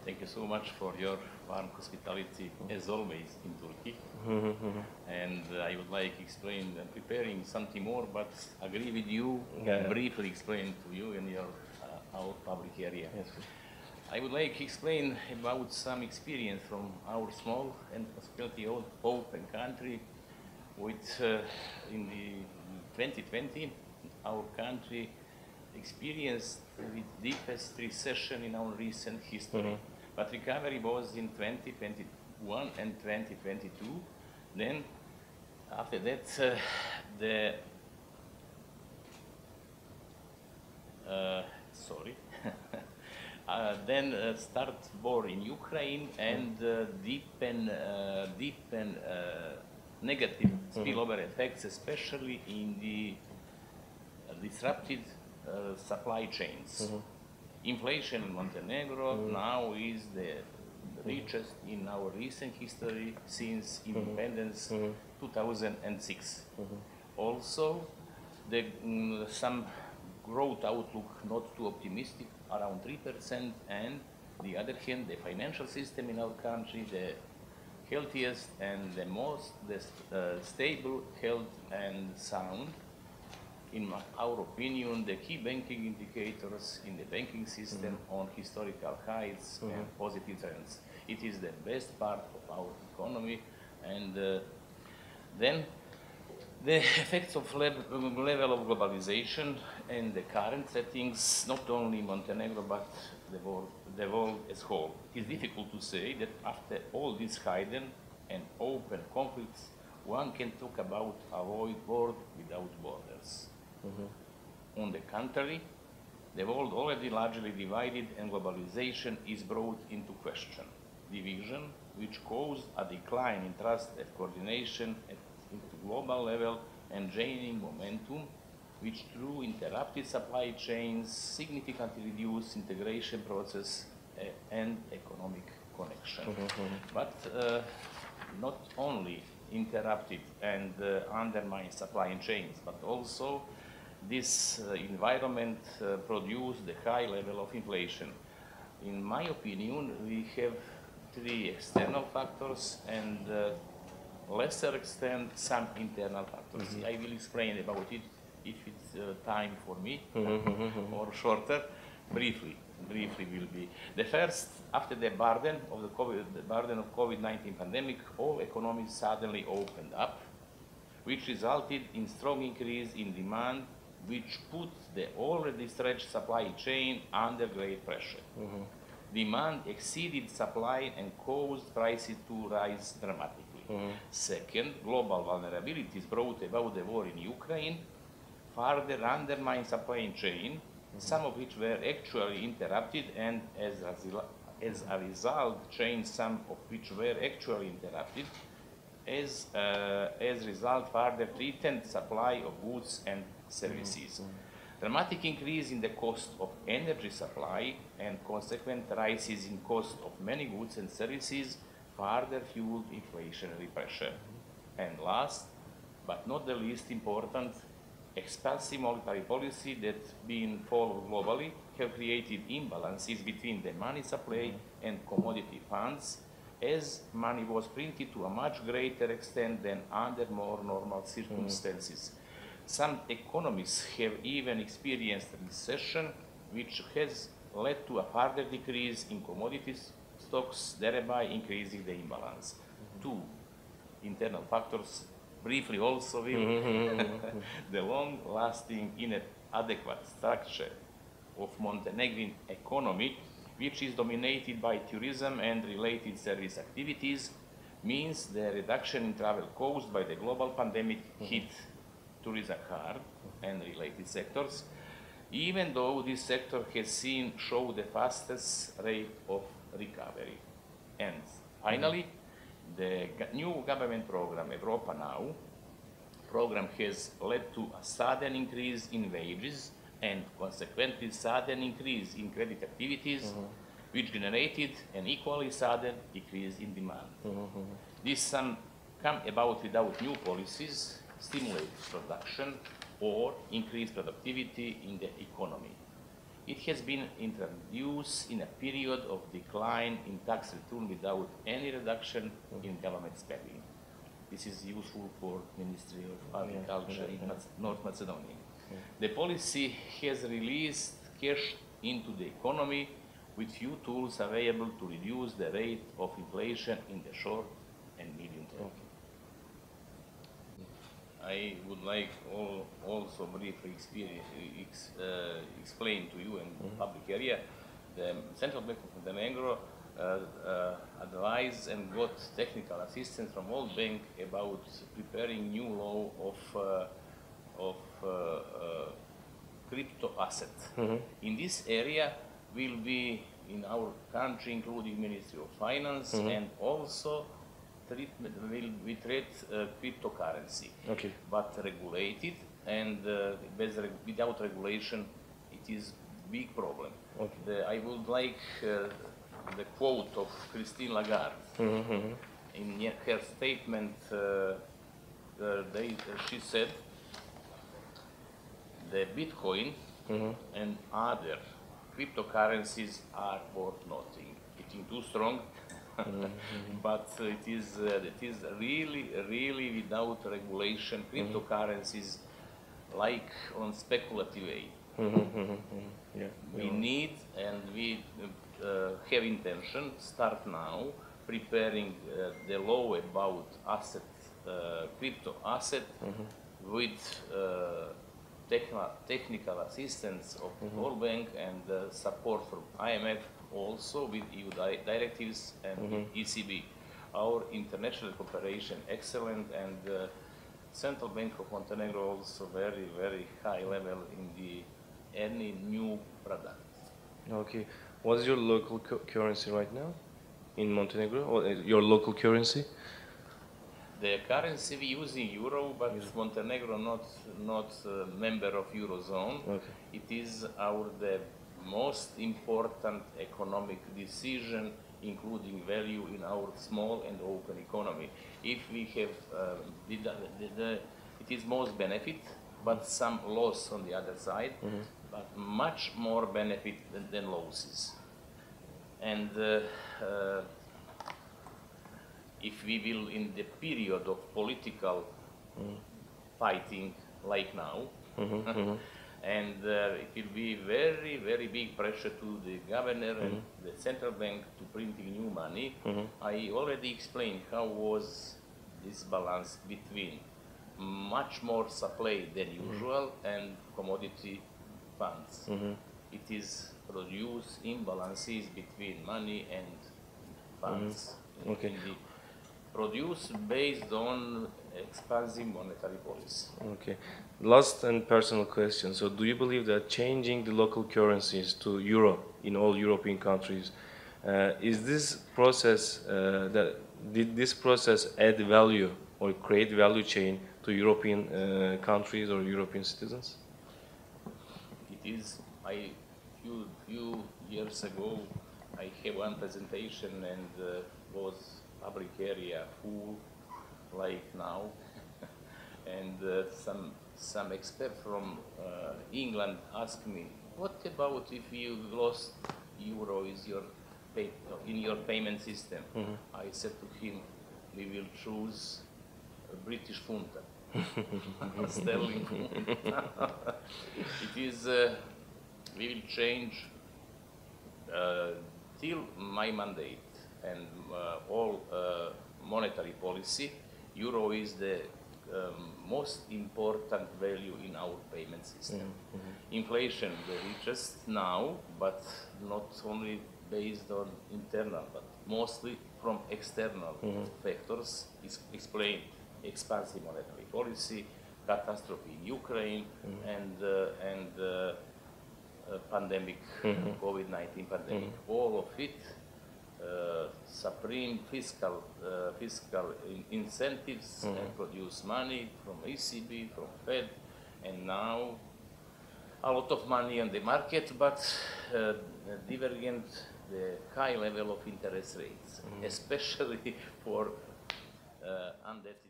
Thank you so much for your warm hospitality, as always, in Turkey. And I would like to explain, preparing something more, but agree with you, briefly explain to you in your our public area. Yes. I would like to explain about some experience from our small and hospitality open country. With in the 2020, our country experienced the deepest recession in our recent history. But recovery was in 2021 and 2022. Then, after that, then start war in Ukraine and deepen negative spillover effects, especially in the disrupted supply chains. Inflation in Montenegro now is the richest in our recent history since independence 2006. Also, some growth outlook not too optimistic, around 3%, and the other hand, the financial system in our country, the healthiest and the most stable, health and sound. In our opinion, the key banking indicators in the banking system on historical heights and positive trends. It is the best part of our economy, and then the effects of level of globalization and the current settings, not only Montenegro but the world as whole. It is difficult to say that after all these hidden and open conflicts, one can talk about avoid world without borders. On the contrary, the world already largely divided and globalization is brought into question. Division, which caused a decline in trust and coordination at global level and gaining momentum, which through interrupted supply chains significantly reduced integration process and economic connection. But not only interrupted and undermined supply chains, but also this environment produced the high level of inflation. In my opinion, we have three external factors and lesser extent some internal factors. I will explain about it if it's time for me or shorter. Briefly will be. The first, after the burden of COVID-19 pandemic, all economies suddenly opened up, which resulted in strong increase in demand, which put the already stretched supply chain under great pressure. Demand exceeded supply and caused prices to rise dramatically. Second, global vulnerabilities brought about the war in Ukraine further undermined supply chain, some of which were actually interrupted, and as a result, chains, some of which were actually interrupted, as result further threatened supply of goods and services. Dramatic increase in the cost of energy supply and consequent rises in cost of many goods and services further fueled inflationary pressure. And last, but not the least important, expansive monetary policy that being followed globally have created imbalances between the money supply and commodity funds, as money was printed to a much greater extent than under more normal circumstances. Some economists have even experienced recession, which has led to a further decrease in commodities stocks, thereby increasing the imbalance. Two internal factors, briefly also will, the long-lasting inadequate structure of Montenegrin economy, which is dominated by tourism and related service activities, means the reduction in travel caused by the global pandemic hit tourism hard and related sectors, even though this sector has shown the fastest rate of recovery. And finally, the new government program, Europa Now, program has led to a sudden increase in wages and consequently sudden increase in credit activities, which generated an equally sudden decrease in demand. This come about without new policies, stimulate production, or increase productivity in the economy. It has been introduced in a period of decline in tax return without any reduction in government spending. This is useful for Ministry of Agriculture in North Macedonia. The policy has released cash into the economy with few tools available to reduce the rate of inflation in the short and medium term. I would like also briefly explain to you in public area. The Central Bank of Montenegro advised and got technical assistance from all banks about preparing new law of crypto asset. In this area will be in our country, including Ministry of Finance, and also we treat cryptocurrency, but regulated, and without regulation, it is big problem. I would like the quote of Christine Lagarde. In her statement, she said, the Bitcoin and other cryptocurrencies are worth nothing. It is too strong. But it is really without regulation, cryptocurrencies like on speculative way. We need and we have intention start now preparing the law about asset, crypto asset with technical assistance of World Bank and support from IMF, also with EU directives and with ECB. Our international cooperation excellent, and Central Bank of Montenegro also very high level in the any new product. Okay, what is your local currency right now in Montenegro? Or your local currency? The currency we use in euro, but Montenegro not member of Eurozone. It is the most important economic decision, including value in our small and open economy. If we have, it is most benefit, but some loss on the other side, but much more benefit than losses. And if we will, in the period of political fighting like now, and it will be very big pressure to the governor and the central bank to printing new money. I already explained how was this balance between much more supply than usual and commodity funds. It is produced imbalances between money and funds. Produced based on expansive monetary policy. Okay. Last and personal question. So, do you believe that changing the local currencies to euro in all European countries, is this process did this process add value or create value chain to European countries or European citizens? It is. Few years ago, I had one presentation and was public area full like now, and some expert from England asked me, what about if you lost euro in your payment system? I said to him, we will choose a British pound, sterling pound. It is, we will change till my mandate and all monetary policy. Euro is the most important value in our payment system. Inflation, the richest now, but not only based on internal, but mostly from external factors. Is explained expansive monetary policy, catastrophe in Ukraine, and pandemic, COVID-19 pandemic. All of it. Supreme fiscal incentives and produce money from ECB, from Fed, and now a lot of money on the market, but divergent the high level of interest rates, especially for undebt